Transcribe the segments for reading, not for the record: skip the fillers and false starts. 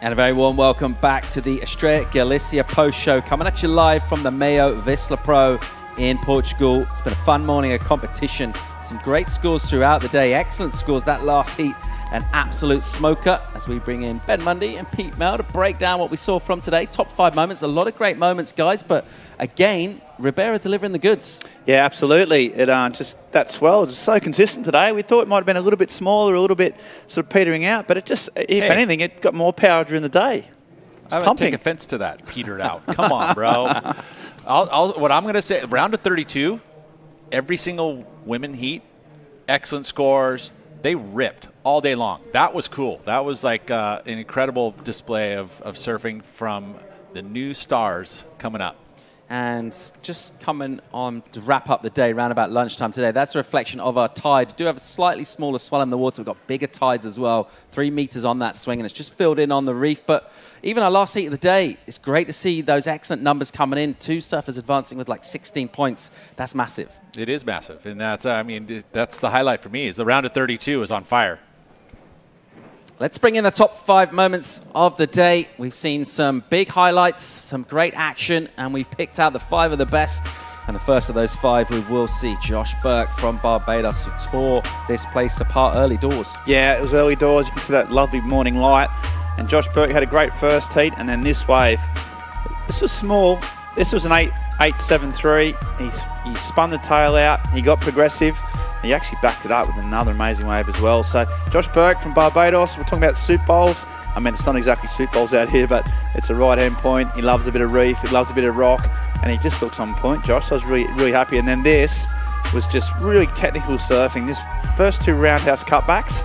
And a very warm welcome back to the Ericeira Galicia post-show, coming at you live from the Mayo Visla Pro in Portugal. It's been a fun morning of competition. Some great scores throughout the day. Excellent scores. That last heat, an absolute smoker, as we bring in Ben Mundy and Pete Mel to break down what we saw from today. Top 5 moments. A lot of great moments, guys. But again, Ribera delivering the goods. Yeah, absolutely. It just that swell is so consistent today. We thought it might have been a little bit smaller, a little bit sort of petering out, but it just, if anything, it got more power during the day. I would take offense to that. Petered out. Come on, bro. What I'm going to say, round of 32, every single women heat, excellent scores. They ripped all day long. That was cool. That was like an incredible display of surfing from the new stars coming up. And just coming on to wrap up the day around about lunchtime today, that's a reflection of our tide. We do have a slightly smaller swell in the water. We've got bigger tides as well, 3 meters on that swing, and it's just filled in on the reef. But even our last heat of the day, it's great to see those excellent numbers coming in. 2 surfers advancing with like 16 points. That's massive. It is massive. And that's, I mean, that's the highlight for me, is the round of 32 is on fire. Let's bring in the top 5 moments of the day. We've seen some big highlights, some great action, and we picked out the 5 of the best. And the first of those 5, we will see Josh Burke from Barbados, who tore this place apart early doors. Yeah, it was early doors. You can see that lovely morning light. And Josh Burke had a great first heat, and then this wave. This was small. This was an 8.73. He spun the tail out. He got progressive. He actually backed it up with another amazing wave as well. So Josh Burke from Barbados, we're talking about soup bowls. I mean, it's not exactly soup bowls out here, but it's a right-hand point. He loves a bit of reef. He loves a bit of rock. And he just looks on point, Josh. I was really happy. And then this was just really technical surfing. This first 2 roundhouse cutbacks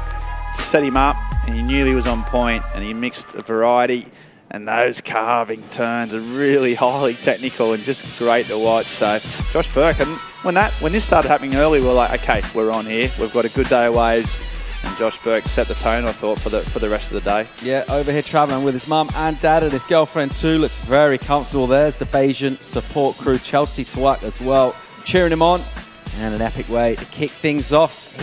set him up, and he knew he was on point, and he mixed a variety. And those carving turns are really highly technical and just great to watch. So Josh Burke, and when this started happening early, we were like, okay, we're on here. We've got a good day of waves. And Josh Burke set the tone, I thought, for the rest of the day. Yeah, over here travelling with his mum and dad and his girlfriend too. Looks very comfortable. There's the Bayesian support crew, Chelsea Twat as well, cheering him on. And an epic way to kick things off.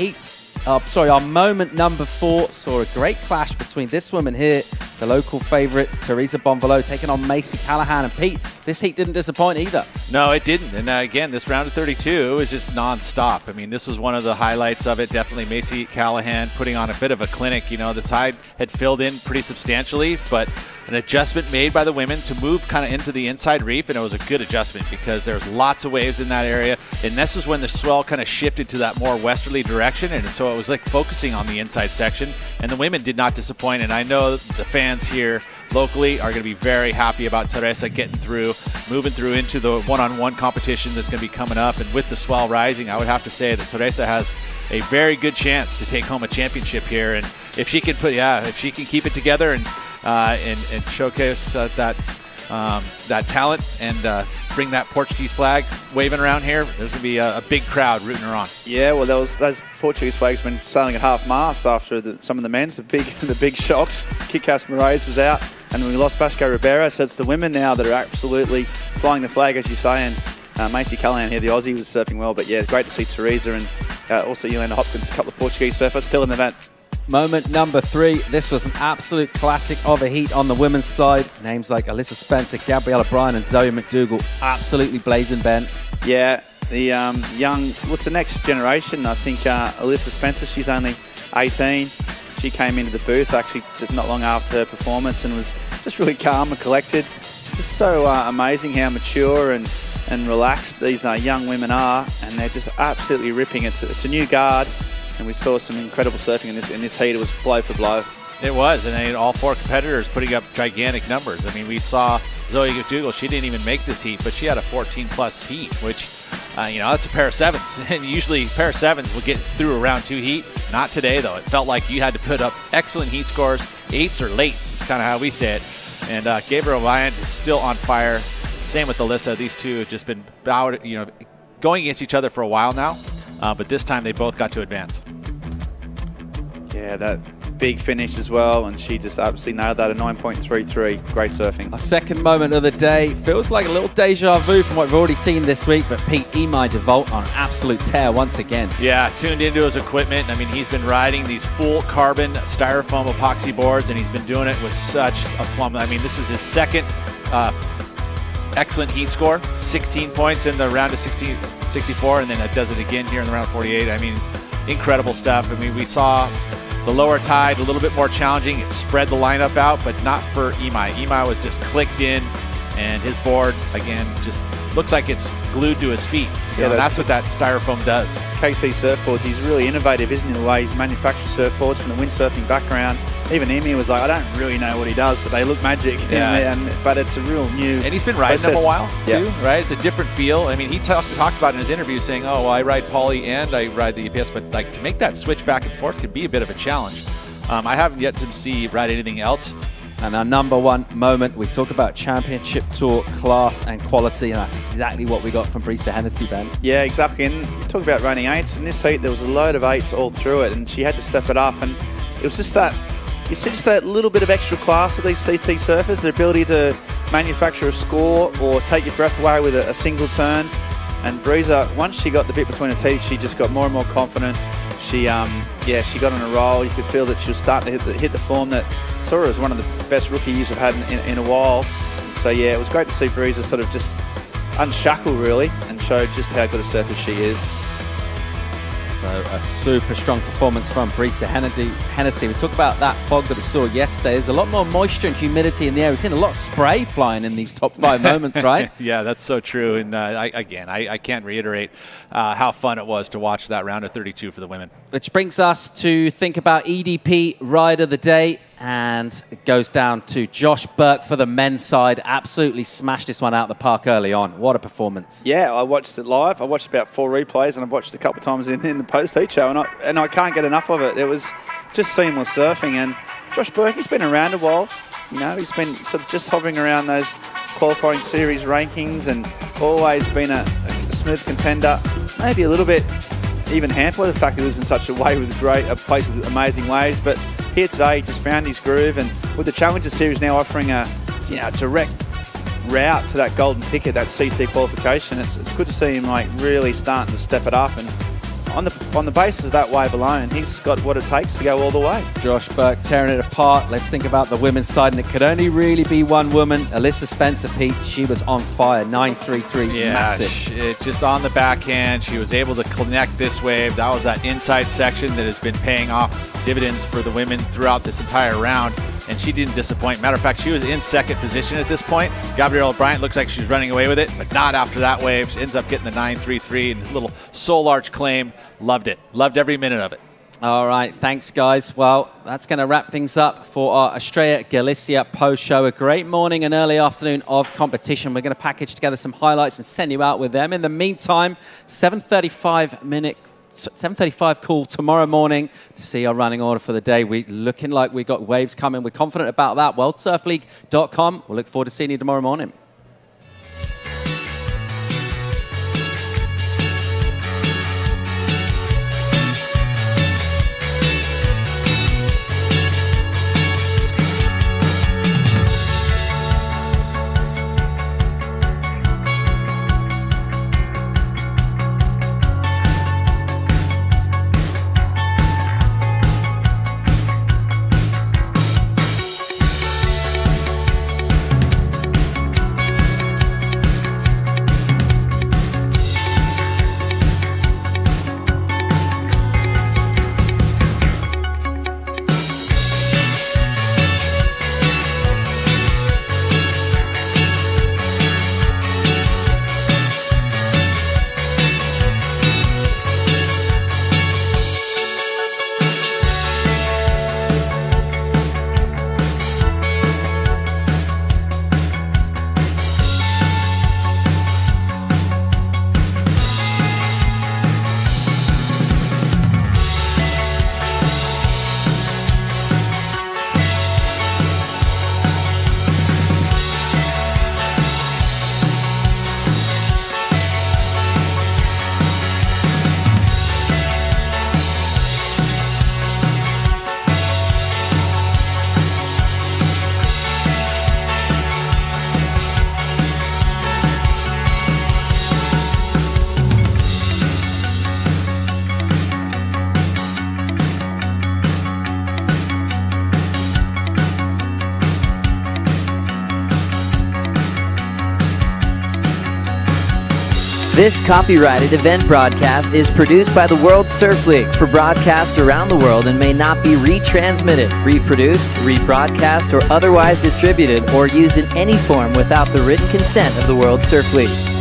Our moment number 4 saw a great clash between this woman here, the local favourite, Teresa Bonvalot, taking on Macy Callahan. And Pete, this heat didn't disappoint either. No, it didn't. And again, this round of 32, it was just non-stop. I mean, this was one of the highlights of it. Definitely Macy Callahan putting on a bit of a clinic. You know, the tide had filled in pretty substantially, but an adjustment made by the women to move kind of into the inside reef, and it was a good adjustment because there was lots of waves in that area. And this is when the swell kind of shifted to that more westerly direction, and so it was like focusing on the inside section, and the women did not disappoint. And I know the fans here locally are going to be very happy about Teresa getting through, moving through into the one-on-one competition that's going to be coming up. And with the swell rising, I would have to say that Teresa has a very good chance to take home a championship here. And if she can if she can keep it together and showcase that talent and bring that Portuguese flag waving around here, there's going to be a big crowd rooting her on. Yeah, well, those Portuguese flags been sailing at half mast after some of the men's, the big shocks. Kikas Moraes was out, and we lost Vasco Ribeiro, so it's the women now that are absolutely flying the flag, as you say. And Macy Callahan here, the Aussie, was surfing well. But yeah, great to see Teresa and also Yolanda Hopkins, a couple of Portuguese surfers still in the event. Moment number 3. This was an absolute classic of a heat on the women's side. Names like Alyssa Spencer, Gabriella Bryan and Zoe McDougall absolutely blazing, Ben. Yeah, the young, what's the next generation? I think Alyssa Spencer, she's only 18. She came into the booth actually just not long after her performance and was just really calm and collected. It's just so amazing how mature and relaxed these young women are, and they're just absolutely ripping. It's a new guard. And we saw some incredible surfing in this heat. It was blow for blow. It was, and all 4 competitors putting up gigantic numbers. I mean, we saw Zoe McDougall. She didn't even make this heat, but she had a 14-plus heat, which, that's a pair of 7s. And usually pair of 7s will get through a round 2 heat. Not today, though. It felt like you had to put up excellent heat scores. 8s or lates. It's kind of how we say it. And Gabriel Ryan is still on fire. Same with Alyssa. These two have just been going against each other for a while now. But this time they both got to advance. Yeah, that big finish as well, and she just absolutely nailed that, a 9.33. Great surfing. Our second moment of the day feels like a little deja vu from what we've already seen this week, but Pete DeVault on an absolute tear once again. Yeah, tuned into his equipment. I mean, he's been riding these full carbon styrofoam epoxy boards, and he's been doing it with such a plumb. I mean, this is his second excellent heat score, 16 points in the round of 64, and then it does it again here in the round of 48. I mean, incredible stuff. I mean, we saw the lower tide a little bit more challenging. It spread the lineup out, but not for Imai. Imai was just clicked in, and his board, again, just looks like it's glued to his feet. You know, that's what that styrofoam does. It's KT surfboards. He's really innovative, isn't he, the way he's manufactured surfboards from the windsurfing background. Even Emi was like, I don't really know what he does, but they look magic. Yeah. But it's a real new And he's been riding them a while, too, yeah. right? It's a different feel. I mean, he talked about in his interview saying, oh, well, I ride poly and I ride the EPS, but like to make that switch back and forth could be a bit of a challenge. I haven't yet to see ride anything else. And our number one moment, we talk about championship tour class and quality, and that's exactly what we got from Ericeira Hennessy, Ben. Yeah, exactly. And you talk about running eights. In this heat, there was a load of eights all through it, and she had to step it up. And it was just that, it's just that little bit of extra class of these CT surfers, their ability to manufacture a score or take your breath away with a single turn. And Breeza, once she got the bit between her teeth, she just got more and more confident. She got on a roll. You could feel that she was starting to hit the form that saw her as one of the best rookie years we've had in a while. So yeah, it was great to see Breeza sort of just unshackle really and show just how good a surfer she is. So a super strong performance from Ericeira Hennessy. We talk about that fog that we saw yesterday. There's a lot more moisture and humidity in the air. We've seen a lot of spray flying in these top 5 moments, right? Yeah, that's so true. And I can't reiterate how fun it was to watch that round of 32 for the women. Which brings us to think about EDP Ride of the Day. And it goes down to Josh Burke for the men's side. Absolutely smashed this one out of the park early on. What a performance. Yeah, I watched it live. I watched about 4 replays, and I've watched it a couple of times in the post-heat show, and I can't get enough of it. It was just seamless surfing. And Josh Burke, he's been around a while. You know, he's been sort of just hovering around those qualifying series rankings and always been a smooth contender. Maybe a little bit even hampered by the fact that he was in such a place with amazing waves, but here today, he just found his groove, and with the Challenger Series now offering a direct route to that golden ticket, that CT qualification, it's good to see him like really starting to step it up. And on the basis of that wave alone, he's got what it takes to go all the way. Josh Burke tearing it apart. Let's think about the women's side, and it could only really be one woman, Alyssa Spencer, Pete. She was on fire, 9.33, yeah, massive. Just on the backhand, she was able to connect this wave. That was that inside section that has been paying off dividends for the women throughout this entire round, and she didn't disappoint. Matter of fact, she was in second position at this point. Gabrielle Bryant looks like she's running away with it, but not after that wave. She ends up getting the 9.33 and a little soul arch claim. Loved it. Loved every minute of it. All right, thanks, guys. Well, that's going to wrap things up for our Estrella Galicia post-show. A great morning and early afternoon of competition. We're going to package together some highlights and send you out with them. In the meantime, 7:35 call tomorrow morning to see our running order for the day. We're looking like we got waves coming. We're confident about that. WorldSurfLeague.com. We'll look forward to seeing you tomorrow morning. This copyrighted event broadcast is produced by the World Surf League for broadcast around the world and may not be retransmitted, reproduced, rebroadcast, or otherwise distributed or used in any form without the written consent of the World Surf League.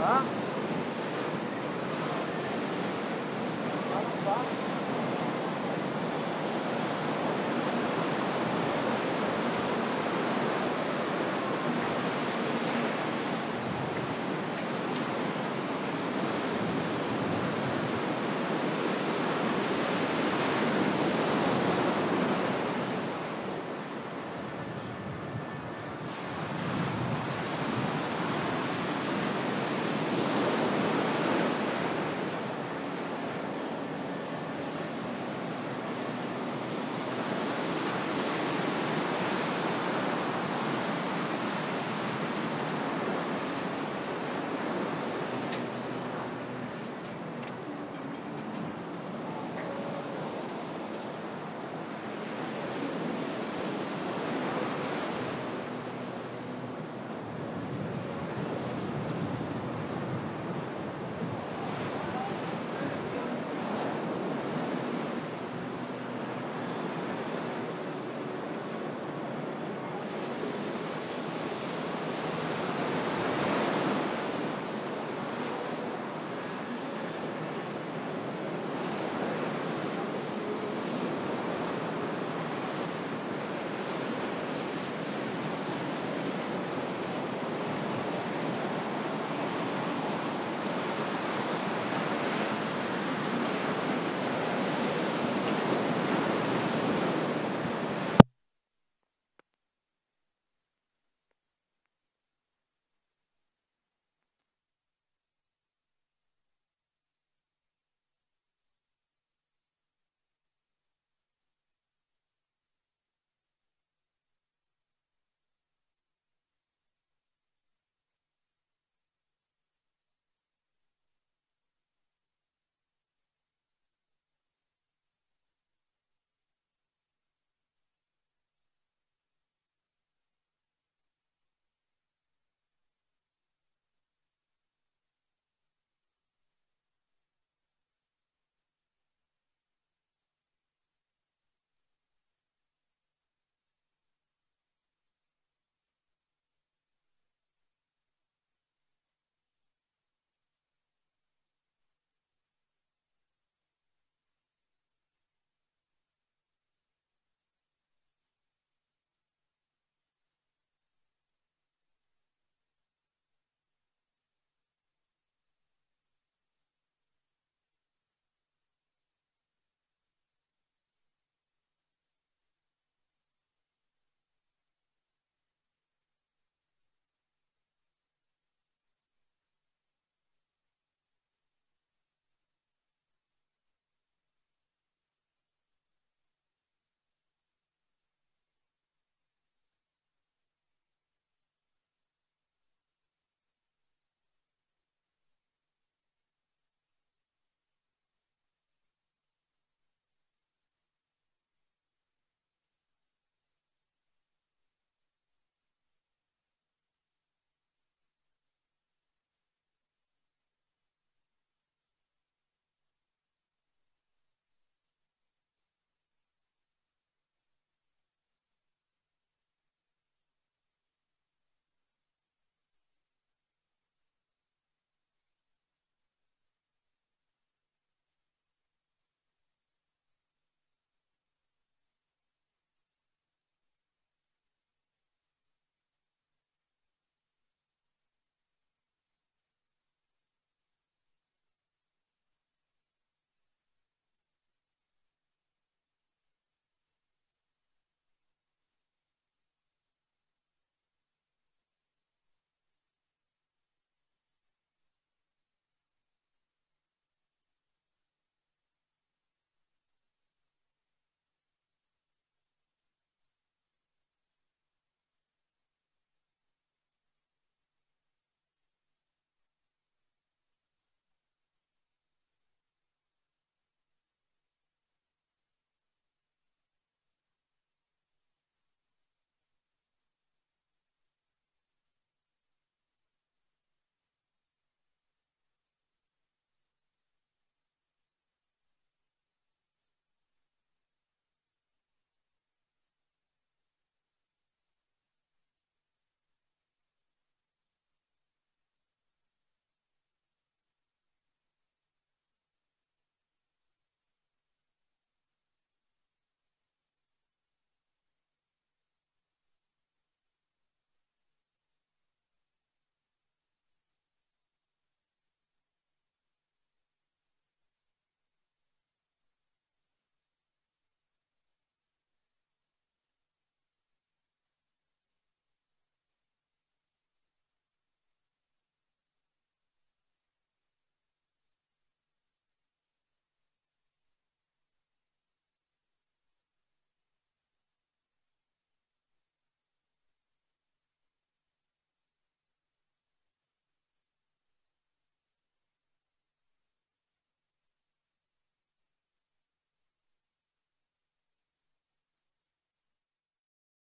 Hah?